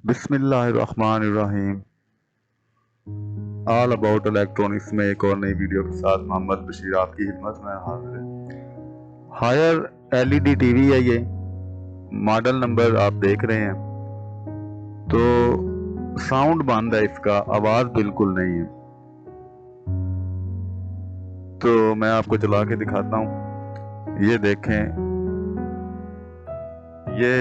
बिस्मिल्लाहिर्रहमानिर्रहीम। All about electronics में एक और नई वीडियो के साथ मोहम्मद बशीर आपकी खिदमत में हाजिर है। हायर एलईडी टीवी है ये, मॉडल नंबर आप देख रहे हैं। तो साउंड बंद है इसका, आवाज बिल्कुल नहीं है। तो मैं आपको चला के दिखाता हूँ। ये देखें, ये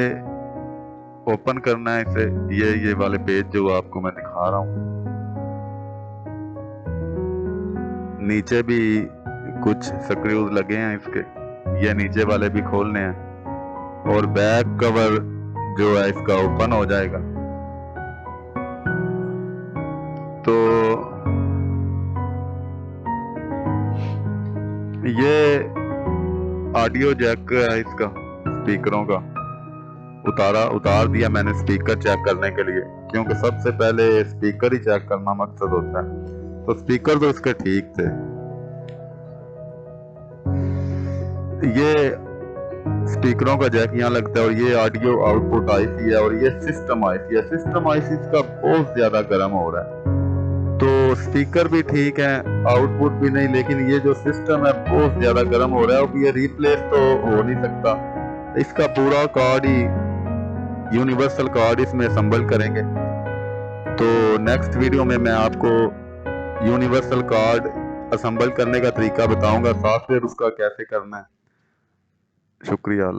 ओपन करना है इसे। ये वाले पेज जो आपको मैं दिखा रहा हूँ, नीचे भी कुछ स्क्रूज लगे हैं इसके, ये नीचे वाले भी खोलने हैं। और बैक कवर जो है इसका ओपन हो जाएगा। तो ये ऑडियो जैक है इसका, स्पीकरों का उतार दिया मैंने स्पीकर चेक करने के लिए, क्योंकि सबसे पहले स्पीकर ही चेक करना मकसद होता है। तो स्पीकर तो इसके ठीक थे। ये स्पीकरों का जैक यहाँ लगता है और ये ऑडियो आउटपुट आईसी है और ये सिस्टम आईसी है। सिस्टम आईसी इसका बहुत ज्यादा गर्म हो रहा है। तो स्पीकर भी ठीक है, आउटपुट भी नहीं, लेकिन ये जो सिस्टम है बहुत ज्यादा गर्म हो रहा है। अब ये रिप्लेस तो हो नहीं सकता, इसका पूरा कार्ड ही यूनिवर्सल कार्ड इसमें असेंबल करेंगे। तो नेक्स्ट वीडियो में मैं आपको यूनिवर्सल कार्ड असेंबल करने का तरीका बताऊंगा, सॉफ्टवेयर उसका कैसे करना है। शुक्रिया।